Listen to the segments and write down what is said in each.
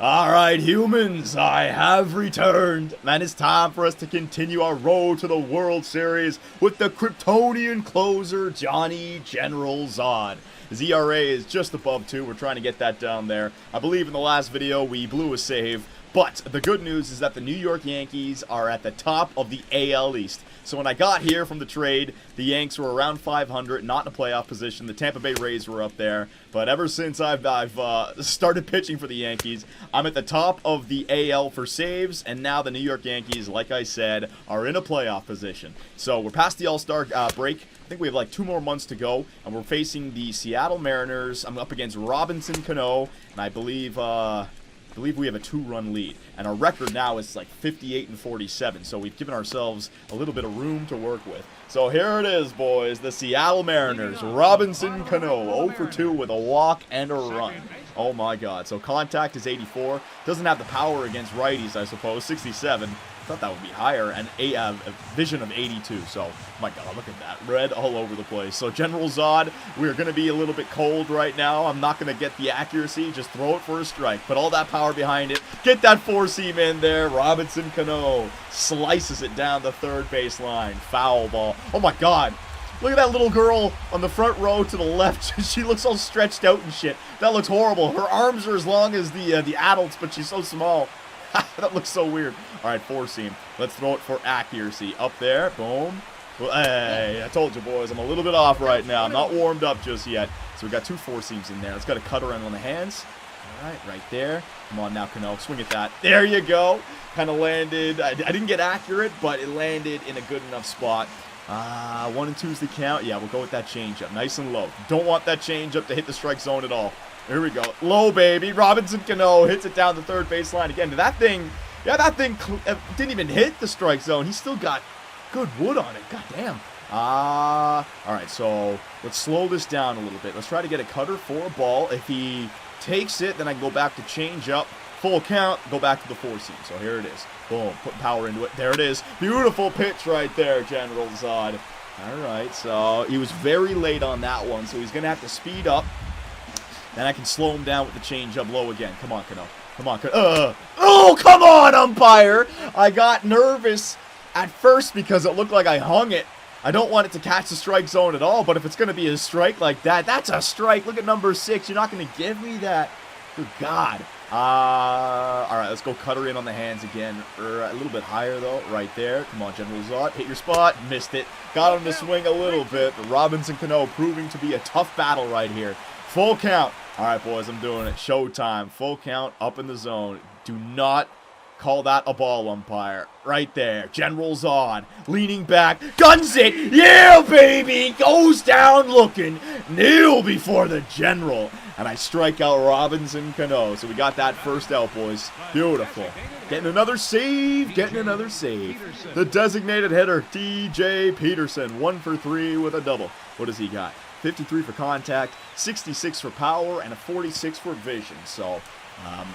Alright, humans, I have returned. Man, it's time for us to continue our road to the World Series with the Kryptonian closer, Johnny General ZOD. His ERA is just above 2. We're trying to get that down there. I believe in the last video we blew a save. But the good news is that the New York Yankees are at the top of the AL East. So when I got here from the trade, the Yanks were around 500, not in a playoff position. The Tampa Bay Rays were up there. But ever since I've started pitching for the Yankees, I'm at the top of the AL for saves. And now the New York Yankees, like I said, are in a playoff position. So we're past the All-Star break. I think we have like 2 more months to go. And we're facing the Seattle Mariners. I'm up against Robinson Cano. And I believe we have a 2-run lead, and our record now is like 58-47, so we've given ourselves a little bit of room to work with. So here it is, boys, the Seattle Mariners, Robinson Cano, 0 for 2 with a walk and a run. Oh my god, so contact is 84, doesn't have the power against righties, I suppose, 67. I thought that would be higher, and a vision of 82, so, my god, look at that, red all over the place. So, General ZOD, we're going to be a little bit cold right now. I'm not going to get the accuracy, just throw it for a strike. Put all that power behind it, get that 4-seam in there. Robinson Cano slices it down the third baseline, foul ball. Oh my god, look at that little girl on the front row to the left. She looks all stretched out and shit. That looks horrible. Her arms are as long as the adults, but she's so small. That looks so weird. All right, 4-seam. Let's throw it for accuracy. Up there. Boom. Well, hey, I told you, boys. I'm a little bit off right now. I'm not warmed up just yet. So we got 2 4-seams in there. Let's got a cutter in on the hands. All right there. Come on now, Cano. Swing at that. There you go. Kind of landed. I didn't get accurate, but it landed in a good enough spot. 1 and 2 is the count. Yeah, we'll go with that changeup. Nice and low. Don't want that changeup to hit the strike zone at all. Here we go. Low, baby. Robinson Cano hits it down the third baseline again. That thing, yeah, that thing didn't even hit the strike zone. He still got good wood on it. God damn. All right, so let's slow this down a little bit. Let's try to get a cutter for a ball. If he takes it, then I can go back to change up. Full count, go back to the 4-seam. So here it is. Boom, put power into it. There it is. Beautiful pitch right there, General ZOD. All right, so he was very late on that one, so he's going to have to speed up. Then I can slow him down with the changeup low again. Come on, Cano. Come on, Cano. Oh, come on, umpire. I got nervous at first because it looked like I hung it. I don't want it to catch the strike zone at all, but if it's going to be a strike like that, that's a strike. Look at number 6. You're not going to give me that. Good God. All right, let's go cutter in on the hands again. A little bit higher, though, right there. Come on, General ZOD. Hit your spot. Missed it. Got him to swing a little bit. But Robinson Cano proving to be a tough battle right here. Full count. All right, boys, I'm doing it. Showtime. Full count up in the zone. Do not call that a ball, umpire. Right there. General ZOD leaning back. Guns it. Yeah, baby. Goes down looking. Kneel before the general. And I strike out Robinson Cano. So we got that first out, boys. Beautiful. Getting another save. Getting another save. The designated hitter, DJ Peterson. 1 for 3 with a double. What does he got? 53 for contact, 66 for power, and a 46 for vision. So,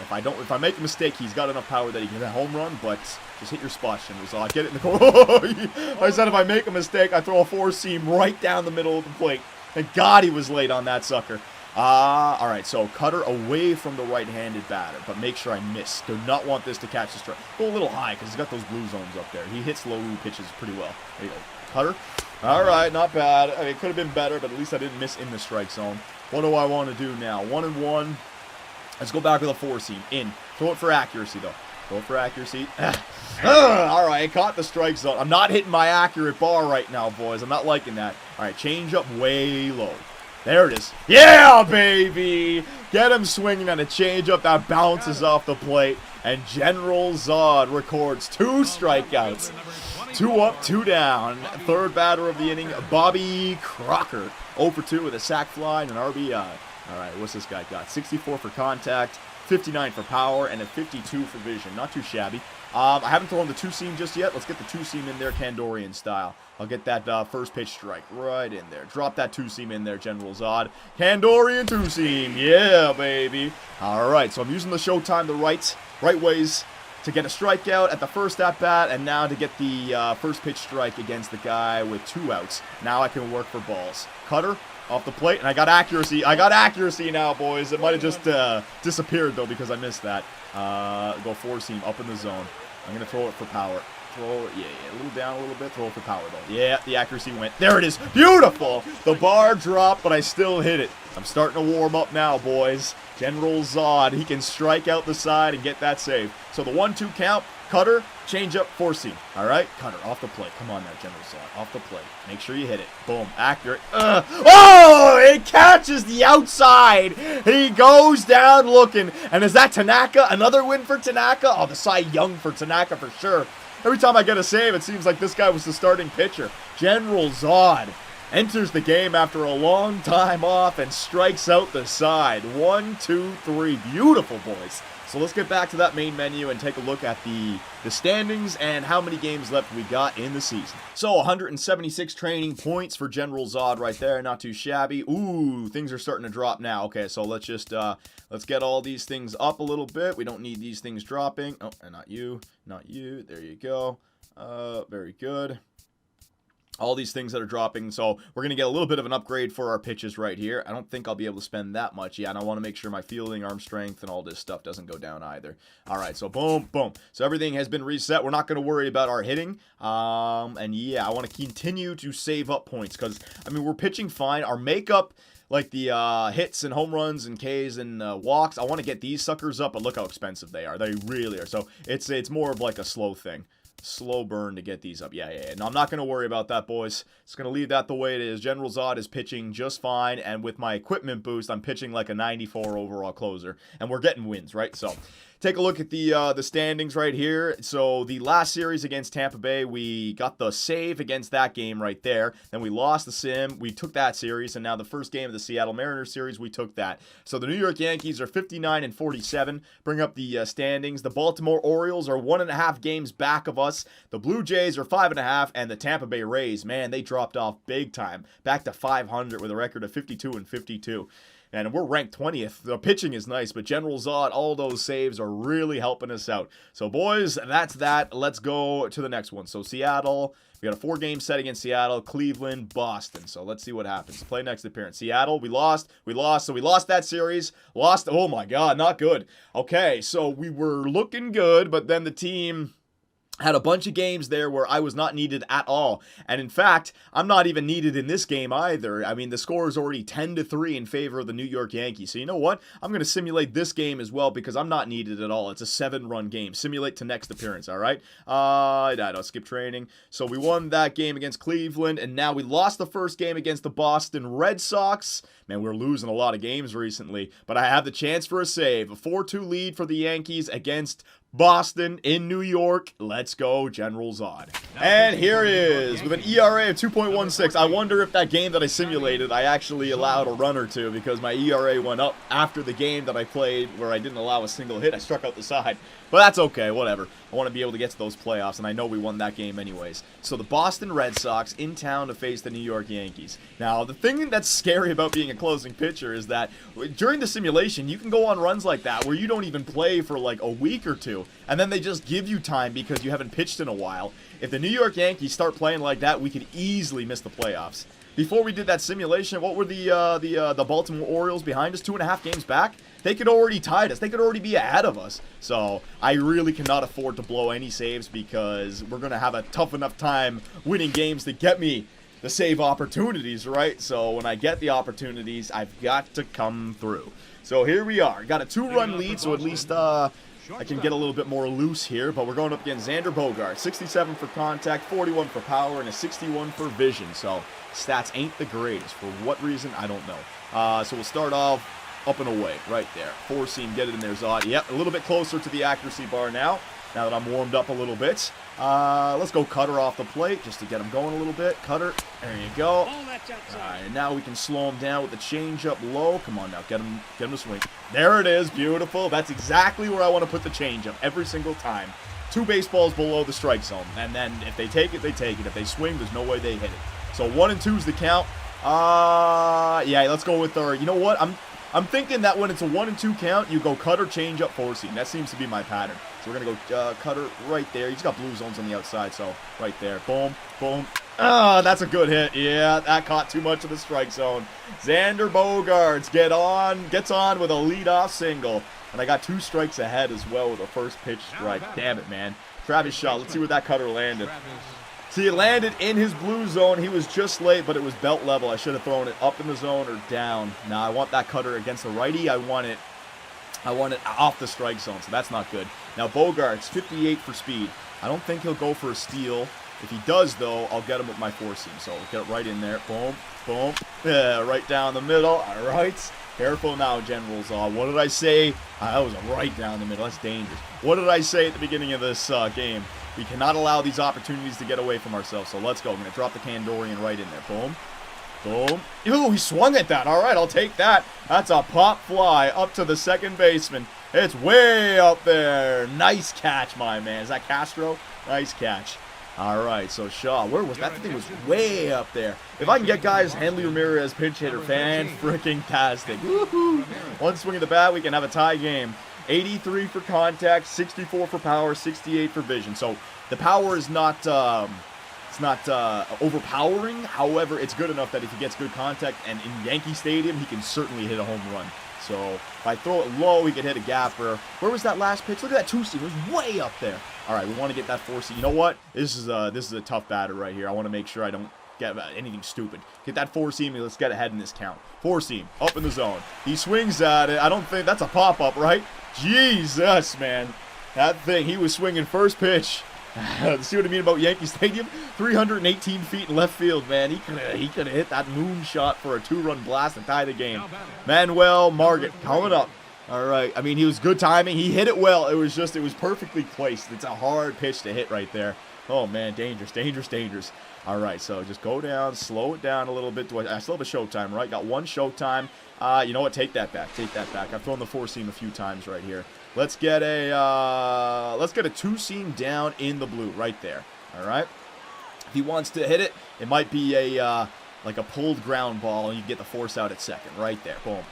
if I make a mistake, he's got enough power that he can hit a home run, but just hit your spot, General ZOD. Get it in the corner. I said if I make a mistake, I throw a 4-seam right down the middle of the plate. Thank God he was late on that sucker. All right, so cutter away from the right-handed batter, but make sure I miss. Do not want this to catch the strike. Go a little high because he's got those blue zones up there. He hits low pitches pretty well. There you go. Cutter. All right, not bad. I mean, it could have been better, but at least I didn't miss in the strike zone. What do I want to do now? 1 and 1. Let's go back with a 4-seam. In. Throw it for accuracy, though. Throw it for accuracy. All right, caught the strike zone. I'm not hitting my accurate bar right now, boys. I'm not liking that. All right, change up way low. There it is. Yeah, baby! Get him swinging on a changeup that bounces off the plate. And General ZOD records 2 strikeouts. 2 up, 2 down. Third batter of the inning, Bobby Crocker. 0 for 2 with a sac fly and an RBI. All right, what's this guy got? 64 for contact, 59 for power, and a 52 for vision. Not too shabby. I haven't thrown the 2-seam just yet. Let's get the 2-seam in there, Kandorian style. I'll get that first pitch strike right in there. Drop that 2-seam in there, General ZOD. Kandorian 2-seam. Yeah, baby. All right, so I'm using the Showtime the right ways to get a strikeout at the first at-bat, and now to get the first pitch strike against the guy with 2 outs. Now I can work for balls. Cutter. off the plate, and I got accuracy. I got accuracy now, boys. It might have just disappeared, though, because I missed that. Go four-seam up in the zone. I'm going to throw it for power. Throw it, yeah, a little down a little bit. Throw it for power, though. Yeah, the accuracy went. There it is. Beautiful. The bar dropped, but I still hit it. I'm starting to warm up now, boys. General Zod, he can strike out the side and get that save. So the 1-2 count, cutter, change up, four-seam. All right, cutter off the plate. Come on now, General Zod, off the plate. Make sure you hit it. Boom, accurate. Oh, it catches the outside. He goes down looking. And is that Tanaka? Another win for Tanaka? Oh, the Cy Young for Tanaka for sure. Every time I get a save, it seems like this guy was the starting pitcher. General Zod enters the game after a long time off and strikes out the side. 1, 2, 3. Beautiful, boys. So let's get back to that main menu and take a look at the standings and how many games left we got in the season. So 176 training points for General Zod right there. Not too shabby. Ooh, things are starting to drop now. Okay, so let's just let's get all these things up a little bit. We don't need these things dropping. Oh, and not you. Not you. There you go. Very good. All these things that are dropping, so we're going to get a little bit of an upgrade for our pitches right here. I don't think I'll be able to spend that much yet, and I want to make sure my fielding, arm strength, and all this stuff doesn't go down either. All right, so boom, boom. So everything has been reset. We're not going to worry about our hitting, and yeah, I want to continue to save up points because, I mean, we're pitching fine. Our makeup, like the hits and home runs and Ks and walks, I want to get these suckers up, but look how expensive they are. They really are, so it's more of like a slow thing. Slow burn to get these up. Yeah. No, I'm not going to worry about that, boys. Just going to leave that the way it is. General Zod is pitching just fine, and with my equipment boost, I'm pitching like a 94 overall closer, and we're getting wins, right? So take a look at the standings right here. So the last series against Tampa Bay, we got the save against that game right there. Then we lost the sim. We took that series, and now the first game of the Seattle Mariners series, we took that. So the New York Yankees are 59-47. Bring up the standings. The Baltimore Orioles are 1.5 games back of us. The Blue Jays are 5.5, and the Tampa Bay Rays, man, they dropped off big time. Back to 500 with a record of 52-52. And we're ranked 20th. The pitching is nice, but General Zod, all those saves are really helping us out. So, boys, that's that. Let's go to the next one. So, Seattle, we got a 4-game set against Seattle, Cleveland, Boston. So, let's see what happens. Play next appearance. Seattle, we lost. So, we lost that series. Lost. Oh, my God, not good. Okay, so we were looking good, but then the team had a bunch of games there where I was not needed at all. And in fact, I'm not even needed in this game either. I mean, the score is already 10-3 in favor of the New York Yankees. So you know what? I'm going to simulate this game as well because I'm not needed at all. It's a 7-run game. Simulate to next appearance, all right? I don't skip training. So we won that game against Cleveland, and now we lost the first game against the Boston Red Sox. Man, we're losing a lot of games recently, but I have the chance for a save. A 4-2 lead for the Yankees against Boston in New York. Let's go, General Zod. And here he is with an ERA of 2.16. I wonder if that game that I simulated, I actually allowed a run or two because my ERA went up after the game that I played where I didn't allow a single hit. I struck out the side. But that's okay, whatever. I want to be able to get to those playoffs, and I know we won that game anyways. So the Boston Red Sox in town to face the New York Yankees. Now, the thing that's scary about being a closing pitcher is that during the simulation, you can go on runs like that where you don't even play for like a week or two, and then they just give you time because you haven't pitched in a while. If the New York Yankees start playing like that, we could easily miss the playoffs. Before we did that simulation, what were the Baltimore Orioles behind us? 2.5 games back? They could already tied us. They could already be ahead of us. So I really cannot afford to blow any saves because we're going to have a tough enough time winning games to get me the save opportunities, right? So when I get the opportunities, I've got to come through. So here we are. Got a 2-run lead, so at least I can get a little bit more loose here. But we're going up against Xander Bogaerts. 67 for contact, 41 for power, and a 61 for vision. So stats ain't the greatest. For what reason, I don't know. So we'll start off up and away, right there. Four-seam, get it in there, Zod. Yep, a little bit closer to the accuracy bar now that I'm warmed up a little bit. Let's go cutter off the plate just to get him going a little bit. Cutter, there you go. All right, and now we can slow him down with the changeup low. Come on now, get him to swing. There it is, beautiful. That's exactly where I want to put the changeup every single time. 2 baseballs below the strike zone, and then if they take it, they take it. If they swing, there's no way they hit it. So 1 and 2 is the count. Yeah, let's go with our. You know what? I'm thinking that when it's a 1 and 2 count, you go cutter, change up, 4-seam. That seems to be my pattern. So we're going to go cutter right there. He's got blue zones on the outside, so right there. Boom, boom. Oh, that's a good hit. Yeah, that caught too much of the strike zone. Xander Bogaerts gets on with a leadoff single. And I got 2 strikes ahead as well with a first pitch strike. Damn it, man. Travis Shaw, let's see where that cutter landed. See, it landed in his blue zone. He was just late, but it was belt level. I should have thrown it up in the zone or down. Now, I want that cutter against the righty. I want it off the strike zone, so that's not good. Now, Bogaerts, 58 for speed. I don't think he'll go for a steal. If he does, though, I'll get him with my 4-seam. So I'll get it right in there. Boom, boom. Yeah, right down the middle. All right. Careful now, Generals. What did I say? That was right down the middle. That's dangerous. What did I say at the beginning of this game? We cannot allow these opportunities to get away from ourselves. So let's go. I'm going to drop the Kandorian right in there. Boom. Boom. Ooh, he swung at that. All right, I'll take that. That's a pop fly up to the second baseman. It's way up there. Nice catch, my man. Is that Castro? Nice catch. All right, so Shaw, where was that? Thing was way up there. If I can get guys, Hanley Ramirez, pinch hitter, fan-freaking-tastic. Woohoo! One swing of the bat, we can have a tie game. 83 for contact, 64 for power, 68 for vision. So the power is not overpowering. However, it's good enough that if he gets good contact, and in Yankee Stadium, he can certainly hit a home run. So if I throw it low, he could hit a gapper. Where was that last pitch? Look at that 2-seam. It was way up there. All right, we want to get that 4-seam. You know what? This is a tough batter right here. I want to make sure I don't get anything stupid. Get that 4-seam and let's get ahead in this count. 4-seam, up in the zone. He swings at it. I don't think that's a pop-up, right? Jesus, man. That thing, he was swinging first pitch. See what I mean about Yankee Stadium? 318 feet in left field, man. He could have hit that moonshot for a 2-run blast and tie the game. Manuel Margot coming up. All right. I mean, he was good timing. He hit it well. It was perfectly placed. It's a hard pitch to hit right there. Oh, man. Dangerous, dangerous, dangerous. All right. So just go down, slow it down a little bit. I still have a showtime, right? Got 1 showtime. You know what? Take that back. Take that back. I've thrown the 4-seam a few times right here. Let's get a 2-seam down in the blue right there. All right. If he wants to hit it, it might be like a pulled ground ball, and you get the force out at second right there. Boom.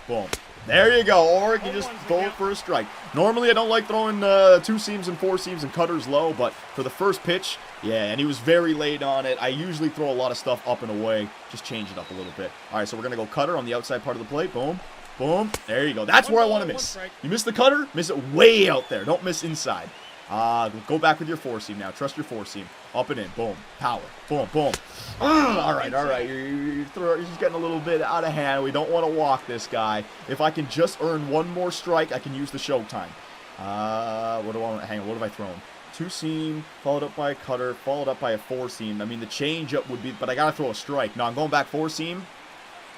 Boom. There you go. Or you can just throw it for a strike. Normally, I don't like throwing 2-seams and 4-seams and cutters low, but for the first pitch, yeah, and he was very late on it. I usually throw a lot of stuff up and away. Just change it up a little bit. All right, so we're going to go cutter on the outside part of the plate. Boom. Boom. There you go. That's where I want to miss. You miss the cutter, miss it way out there. Don't miss inside. Go back with your 4-seam now. Trust your 4-seam. Up and in. Boom. Power. Boom. Boom. All right. All right. You're just getting a little bit out of hand. We don't want to walk this guy. If I can just earn 1 more strike, I can use the showtime. What do I want? Hang on. What have I thrown? 2-seam, followed up by a cutter, followed up by a 4-seam. I mean, the changeup would be, but I got to throw a strike. Now, I'm going back 4-seam.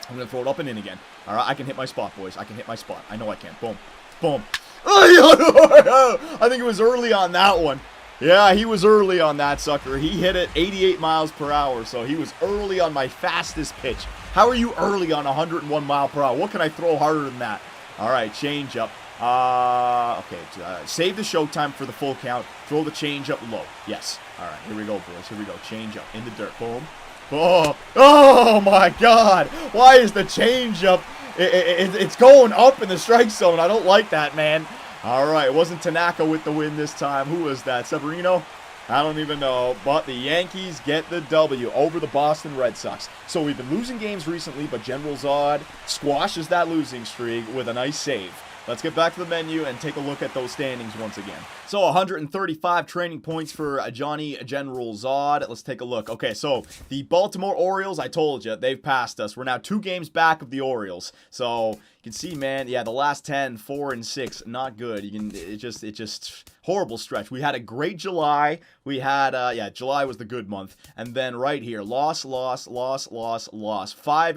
I'm going to throw it up and in again. All right, I can hit my spot, boys. I can hit my spot. I know I can. Boom. Boom. I think it was early on that one. Yeah, he was early on that sucker. He hit it 88 miles per hour, so he was early on my fastest pitch. How are you early on 101 mile per hour? What can I throw harder than that? All right, change up. Okay, save the showtime for the full count. Throw the change up low. Yes. All right, here we go, boys. Here we go. Change up in the dirt. Boom. Oh my God! Why is the changeup? It's going up in the strike zone. I don't like that, man. All right, it wasn't Tanaka with the win this time. Who was that? Severino? I don't even know. But the Yankees get the W over the Boston Red Sox. So we've been losing games recently, but General Zod squashes that losing streak with a nice save. Let's get back to the menu and take a look at those standings once again. So 135 training points for Johnny General Zod. Let's take a look. Okay, so the Baltimore Orioles, I told you, they've passed us. We're now 2 games back of the Orioles. So you can see, man, yeah, the last 10, 4 and 6, not good. It's just horrible stretch. We had a great July. We had, July was the good month. And then right here, loss. 5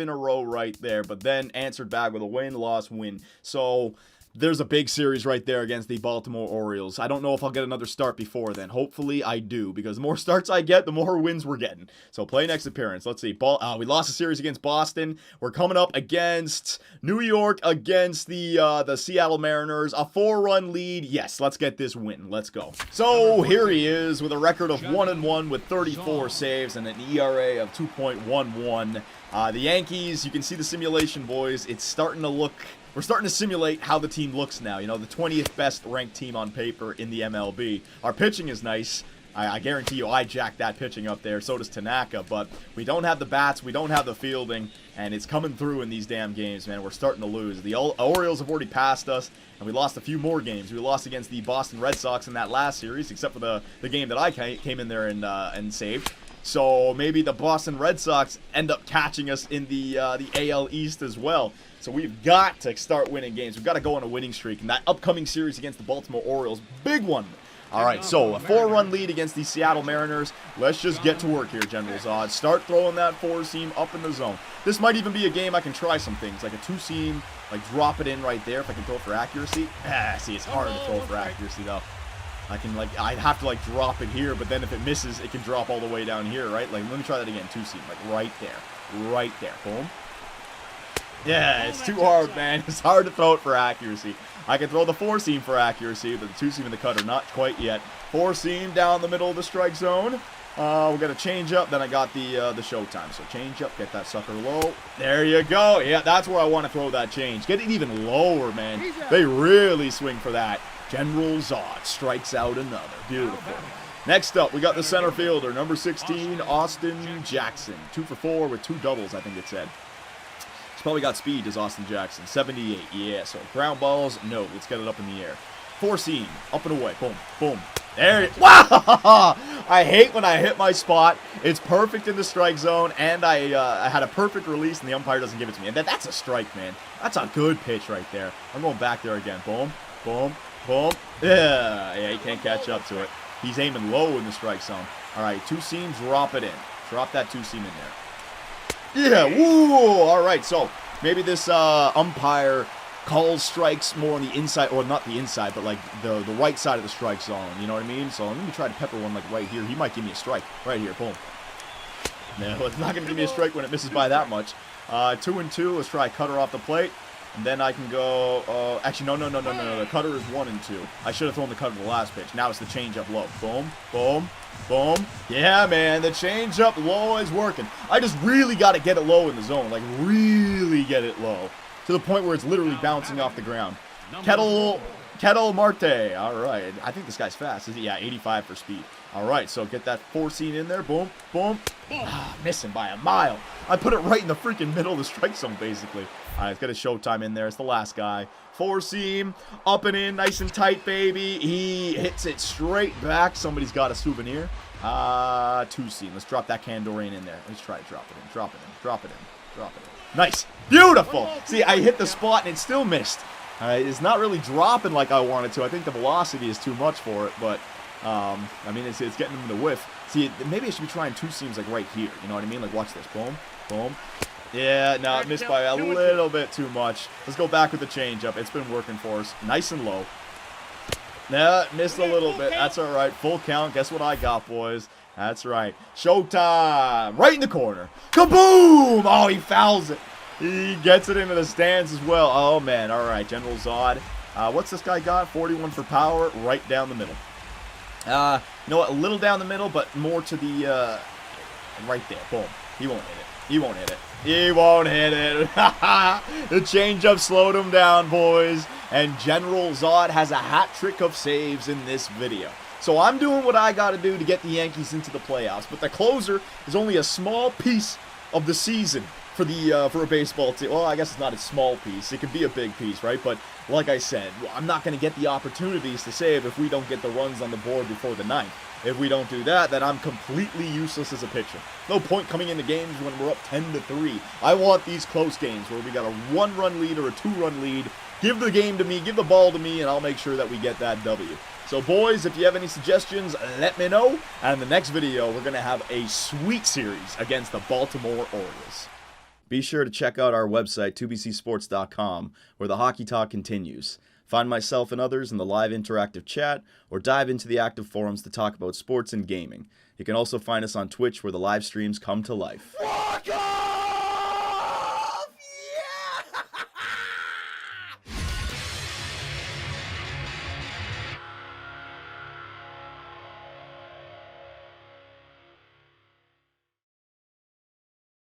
in a row right there, but then answered back with a win, loss, win. So there's a big series right there against the Baltimore Orioles. I don't know if I'll get another start before then. Hopefully I do, because the more starts I get, the more wins we're getting. So play next appearance. Let's see. We lost a series against Boston. We're coming up against New York, against the Seattle Mariners. A 4-run lead. Yes, let's get this win. Let's go. So here he is with a record of 1-1 with 34 saves and an ERA of 2.11. The Yankees, you can see the simulation, boys. It's starting to look... We're starting to simulate how the team looks now. You know, the 20th best ranked team on paper in the MLB. Our pitching is nice. I guarantee you I jacked that pitching up there. So does Tanaka. But we don't have the bats. We don't have the fielding. And it's coming through in these damn games, man. We're starting to lose. The Orioles have already passed us. And we lost a few more games. We lost against the Boston Red Sox in that last series, except for the game that I came in there and saved. So maybe the Boston Red Sox end up catching us in the AL East as well. So we've got to start winning games. We've got to go on a winning streak. And that upcoming series against the Baltimore Orioles, big one. All right, so a 4-run lead against the Seattle Mariners. Let's just get to work here, General Zod. Start throwing that 4-seam up in the zone. This might even be a game I can try some things, like a 2-seam, like drop it in right there if I can throw for accuracy. See, it's hard to throw for accuracy, though. I'd have to, like, drop it here, but then if it misses, it can drop all the way down here, right? Like, let me try that again, 2-seam, like, right there. Boom. Yeah, it's too hard, man. It's hard to throw it for accuracy. I can throw the 4-seam for accuracy, but the 2-seam and the cutter, not quite yet. 4-seam down the middle of the strike zone. We got a change up, then I got the showtime. So change up, get that sucker low. There you go. Yeah, that's where I want to throw that change. Get it even lower, man. They really swing for that. General Zod strikes out another. Beautiful. Next up, we got the center fielder, number 16, Austin Jackson. 2 for 4 with 2 doubles, I think it said. He's probably got speed, does Austin Jackson. 78, yeah. So ground balls, no. Let's get it up in the air. 4-seam, up and away. Boom, boom. There it. Wow! I hate when I hit my spot. It's perfect in the strike zone, and I had a perfect release, and the umpire doesn't give it to me. And that's a strike, man. That's a good pitch right there. I'm going back there again. Boom, boom, boom. Yeah, he can't catch up to it. He's aiming low in the strike zone. All right, 2 seams, drop it in. Drop that 2-seam in there. Yeah, woo! All right, so maybe this umpire calls strikes more on the inside, or not the inside, but like the right side of the strike zone. You know what I mean? So let me try to pepper one like right here. He might give me a strike right here. Boom. No, it's not going to give me a strike when it misses by that much. 2-2. Let's try cutter off the plate. And then I can go, actually, no. The cutter is 1-2. I should have thrown the cutter the last pitch. Now it's the changeup low. Boom, boom, boom. Yeah, man, the changeup low is working. I just really got to get it low in the zone. Like, really get it low. To the point where it's literally bouncing off the ground. Kettle Marte. All right. I think this guy's fast. Is he? Yeah, 85 for speed. All right, so get that 4-seam in there. Boom, boom. Missing by a mile. I put it right in the freaking middle of the strike zone, basically. All right, let's get a showtime in there. It's the last guy. 4-seam, up and in, nice and tight, baby. He hits it straight back. Somebody's got a souvenir. 2-seam. Let's drop that Candorain in there. Let's try to drop it in. Drop it in. Drop it in. Drop it in. Nice. Beautiful. See, I hit the spot and it still missed. It's not really dropping like I wanted to. I think the velocity is too much for it, but I mean, it's getting him in the whiff. See, maybe I should be trying 2 seams like right here. You know what I mean? Like, watch this. Boom, boom. Yeah, no, it missed by a little bit too much. Let's go back with the changeup. It's been working for us. Nice and low. Nah, missed a little bit. That's all right. Full count. Guess what I got, boys? That's right. Showtime. Right in the corner. Kaboom! Oh, he fouls it. He gets it into the stands as well. Oh, man. All right, General Zod. What's this guy got? 41 for power. Right down the middle. You know what? A little down the middle, but more to the right there. Boom. He won't hit it. He won't hit it. He won't hit it. The changeup slowed him down, boys. And General Zod has a hat trick of saves in this video. So I'm doing what I got to do to get the Yankees into the playoffs. But the closer is only a small piece of the season for a baseball team. Well, I guess it's not a small piece. It can be a big piece, right? But like I said, I'm not going to get the opportunities to save if we don't get the runs on the board before the ninth. If we don't do that, then I'm completely useless as a pitcher. No point coming into games when we're up 10-3. I want these close games where we got a 1-run lead or a 2-run lead. Give the game to me, give the ball to me, and I'll make sure that we get that W. So, boys, if you have any suggestions, let me know. And in the next video, we're going to have a sweet series against the Baltimore Orioles. Be sure to check out our website, 2bcsports.com, where the hockey talk continues. Find myself and others in the live interactive chat, or dive into the active forums to talk about sports and gaming. You can also find us on Twitch, where the live streams come to life.